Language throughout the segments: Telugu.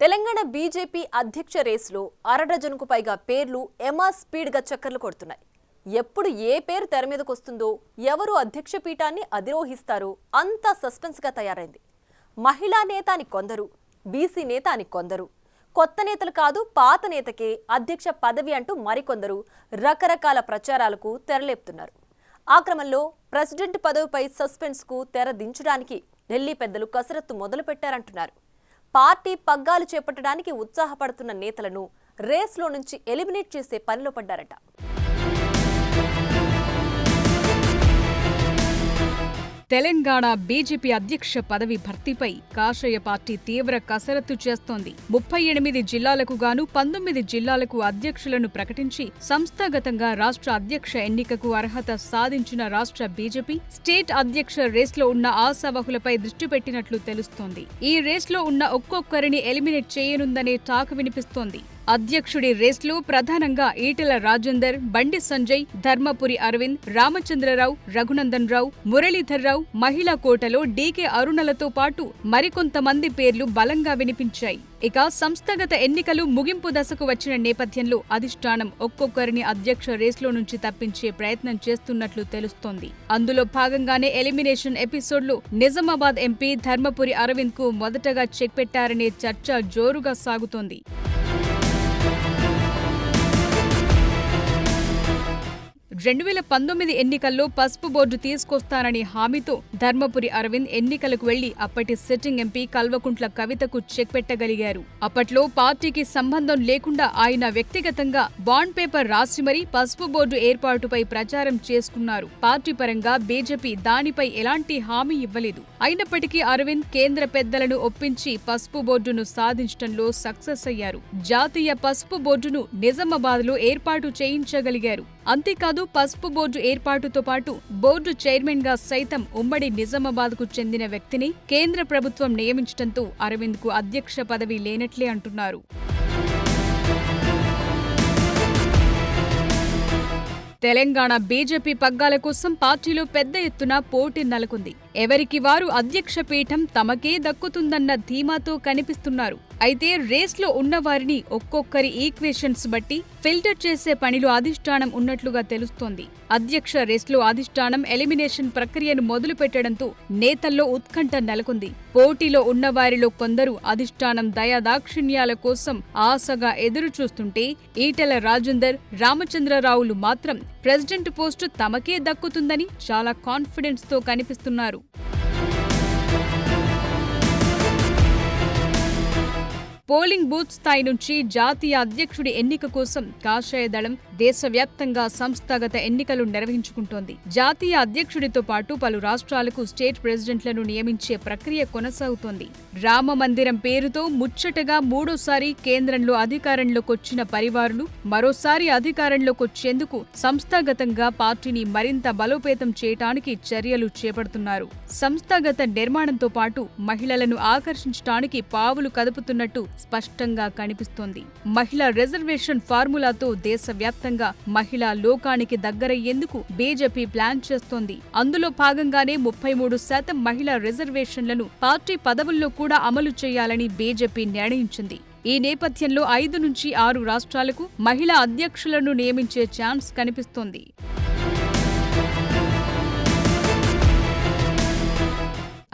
తెలంగాణ బీజేపీ అధ్యక్ష రేసులో అరడజనుకు పైగా పేర్లు స్పీడ్గా చక్కర్లు కొడుతున్నాయి. ఎప్పుడు ఏ పేరు తెర మీదకు వస్తుందో, ఎవరు అధ్యక్ష పీఠాన్ని అధిరోహిస్తారో అంతా సస్పెన్స్గా తయారైంది. మహిళా నేత అని కొందరు, బీసీ నేత అని కొందరు, కొత్త నేతలు కాదు పాత నేతకే అధ్యక్ష పదవి అంటూ మరికొందరు రకరకాల ప్రచారాలకు తెరలేపుతున్నారు. ఆ క్రమంలో ప్రెసిడెంట్ పదవిపై సస్పెన్స్కు తెర దించడానికి ఢిల్లీ పెద్దలు కసరత్తు మొదలుపెట్టారంటున్నారు. పార్టీ పగ్గాలు చేపట్టడానికి ఉత్సాహపడుతున్న నేతలను రేస్లో నుంచి ఎలిమినేట్ చేసే పనిలో పడ్డారట. తెలంగాణ బీజేపీ అధ్యక్ష పదవి భర్తీపై కాషాయ పార్టీ తీవ్ర కసరత్తు చేస్తోంది. 38 జిల్లాలకు గాను 19 జిల్లాలకు అధ్యక్షులను ప్రకటించి సంస్థాగతంగా రాష్ట్ర అధ్యక్ష ఎన్నికకు అర్హత సాధించిన రాష్ట్ర బీజేపీ స్టేట్ అధ్యక్ష రేస్లో ఉన్న ఆశావహులపై దృష్టి పెట్టినట్లు తెలుస్తోంది. ఈ రేస్లో ఉన్న ఒక్కొక్కరిని ఎలిమినేట్ చేయనుందనే టాక్ వినిపిస్తోంది. అధ్యక్షుడి రేస్లో ప్రధానంగా ఈటెల రాజేందర్, బండి సంజయ్, ధర్మపురి అరవింద్, రామచంద్రరావు, రఘునందన్ రావు, మురళీధర్ రావు, మహిళా కోటలో డీకే అరుణలతో పాటు మరికొంతమంది పేర్లు బలంగా వినిపించాయి. ఇక సంస్థాగత ఎన్నికలు ముగింపు దశకు వచ్చిన నేపథ్యంలో అధిష్టానం ఒక్కొక్కరిని అధ్యక్ష రేస్లో నుంచి తప్పించే ప్రయత్నం చేస్తున్నట్లు తెలుస్తోంది. అందులో భాగంగానే ఎలిమినేషన్ ఎపిసోడ్లో నిజామాబాద్ ఎంపీ ధర్మపురి అరవింద్ కు మొదటగా చెక్ పెట్టారనే చర్చ జోరుగా సాగుతోంది. 2019 ఎన్నికల్లో పసుపు బోర్డు తీసుకొస్తానని హామీతో ధర్మపురి అరవింద్ ఎన్నికలకు వెళ్లి అప్పటి సిట్టింగ్ ఎంపీ కల్వకుంట్ల కవితకు చెక్ పెట్టగలిగారు. అప్పట్లో పార్టీకి సంబంధం లేకుండా ఆయన వ్యక్తిగతంగా బాండ్ పేపర్ రాసి మరీ పసుపు బోర్డు ఏర్పాటుపై ప్రచారం చేసుకున్నారు. పార్టీ పరంగా బీజేపీ దానిపై ఎలాంటి హామీ ఇవ్వలేదు. అయినప్పటికీ అరవింద్ కేంద్ర పెద్దలను ఒప్పించి పసుపు బోర్డును సాధించడంలో సక్సెస్ అయ్యారు. జాతీయ పసుపు బోర్డును నిజామాబాద్లో ఏర్పాటు చేయించగలిగారు. అంతేకాదు పసుపు బోర్డు ఏర్పాటుతో పాటు బోర్డు చైర్మన్ గా సైతం ఉమ్మడి నిజామాబాద్ కు చెందిన వ్యక్తిని కేంద్ర ప్రభుత్వం నియమించడంతో అరవింద్ కు అధ్యక్ష పదవి లేనట్లే అంటున్నారు. తెలంగాణ బీజేపీ పగ్గాల కోసం పార్టీలో పెద్ద ఎత్తున పోటీ నెలకొంది. ఎవరికి వారు అధ్యక్ష పీఠం తమకే దక్కుతుందన్న ధీమాతో కనిపిస్తున్నారు. అయితే రేస్లో ఉన్నవారిని ఒక్కొక్కరి ఈక్వేషన్స్ బట్టి ఫిల్టర్ చేసే పనిలో అధిష్టానం ఉన్నట్లుగా తెలుస్తోంది. అధ్యక్ష రేస్లో అధిష్టానం ఎలిమినేషన్ ప్రక్రియను మొదలు పెట్టడంతో నేతల్లో ఉత్కంఠ నెలకొంది. పోటీలో ఉన్నవారిలో కొందరు అధిష్టానం దయాదాక్షిణ్యాల కోసం ఆశగా ఎదురు చూస్తుంటే ఈటెల రాజేందర్, రామచంద్రరావులు మాత్రం ప్రెసిడెంట్ పోస్టు తమకే దక్కుతుందని చాలా కాన్ఫిడెన్స్ తో కనిపిస్తున్నారు. పోలింగ్ బూత్ స్థాయి నుంచి జాతీయ అధ్యక్షుడి ఎన్నిక కోసం కాషాయ దళం దేశవ్యాప్తంగా సంస్థాగత ఎన్నికలు నిర్వహించుకుంటోంది. జాతీయ అధ్యక్షుడితో పాటు పలు రాష్ట్రాలకు స్టేట్ ప్రెసిడెంట్లను నియమించే ప్రక్రియ కొనసాగుతోంది. రామ మందిరం పేరుతో ముచ్చటగా మూడోసారి కేంద్రంలో అధికారంలోకొచ్చిన పరివారులు మరోసారి అధికారంలోకొచ్చేందుకు సంస్థాగతంగా పార్టీని మరింత బలోపేతం చేయడానికి చర్యలు చేపడుతున్నారు. సంస్థాగత నిర్మాణంతో పాటు మహిళలను ఆకర్షించడానికి పావులు కదుపుతున్నట్టు స్పష్టంగా కనిపిస్తోంది. మహిళా రిజర్వేషన్ ఫార్ములాతో దేశవ్యాప్తంగా మహిళా లోకానికి దగ్గరయ్యేందుకు బీజేపీ ప్లాన్ చేస్తోంది. అందులో భాగంగానే 33% మహిళా రిజర్వేషన్లను పార్టీ పదవుల్లో కూడా అమలు చేయాలని బీజేపీ నిర్ణయించింది. ఈ నేపథ్యంలో 5 నుంచి 6 రాష్ట్రాలకు మహిళా అధ్యక్షులను నియమించే ఛాన్స్ కనిపిస్తోంది.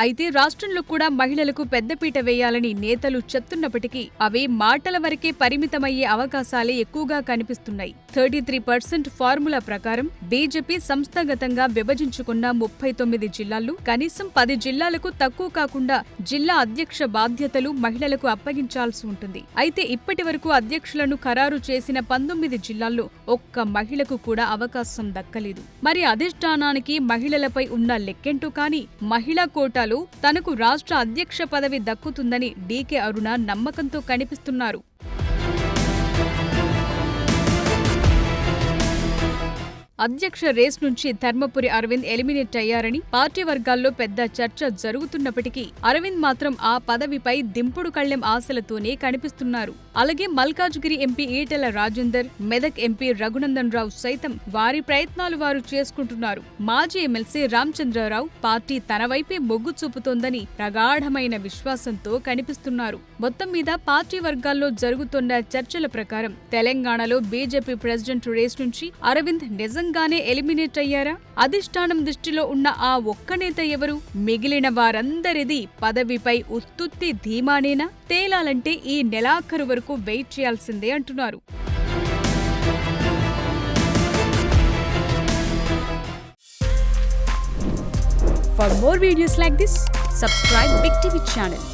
అయితే రాష్ట్రంలో కూడా మహిళలకు పెద్దపీట వేయాలని నేతలు చెప్తున్నప్పటికీ అవి మాటల వరకే పరిమితమయ్యే అవకాశాలే ఎక్కువగా కనిపిస్తున్నాయి. 33% ఫార్ములా ప్రకారం బీజేపీ సంస్థాగతంగా విభజించుకున్న 39 జిల్లాల్లో కనీసం 10 జిల్లాలకు తక్కువ కాకుండా జిల్లా అధ్యక్ష బాధ్యతలు మహిళలకు అప్పగించాల్సి ఉంటుంది. అయితే ఇప్పటి వరకు అధ్యక్షులను ఖరారు చేసిన 19 జిల్లాల్లో ఒక్క మహిళకు కూడా అవకాశం దక్కలేదు. మరి అధిష్టానానికి మహిళలపై ఉన్న లెక్కెంటూ కానీ మహిళా కోటా తనకు రాష్ట్ర అధ్యక్ష పదవి దక్కుతుందని డీకే అరుణ నమ్మకంతో కనిపిస్తున్నారు. అధ్యక్ష రేస్ నుంచి ధర్మపురి అరవింద్ ఎలిమినేట్ అయ్యారని పార్టీ వర్గాల్లో పెద్ద చర్చ జరుగుతున్నప్పటికీ అరవింద్ మాత్రం ఆ పదవిపై దింపుడు కళ్లెం ఆశలతోనే కనిపిస్తున్నారు. అలాగే మల్కాజ్గిరి ఎంపీ ఈటెల రాజేందర్, మెదక్ ఎంపీ రఘునందన్ రావు సైతం వారి ప్రయత్నాలు వారు చేసుకుంటున్నారు. మాజీ ఎమ్మెల్సీ రామచంద్రరావు పార్టీ తన వైపే మొగ్గు చూపుతోందని ప్రగాఢమైన విశ్వాసంతో కనిపిస్తున్నారు. మొత్తం మీద పార్టీ వర్గాల్లో జరుగుతున్న చర్చల ప్రకారం తెలంగాణలో బీజేపీ ప్రెసిడెంట్ రేస్ నుంచి అరవింద్ నిజంగానే ఎలిమినేట్ అయ్యారా? అధిష్టానం దృష్టిలో ఉన్న ఆ ఒక్క నేత ఎవరు? మిగిలిన వారందరిది పదవిపై ఉత్తుత్తి ధీమానేనా? తేలాలంటే ఈ నెలాఖరు వరకు వెయిట్ చేయాల్సిందే అంటున్నారు. For more videos like this, subscribe Big TV channel.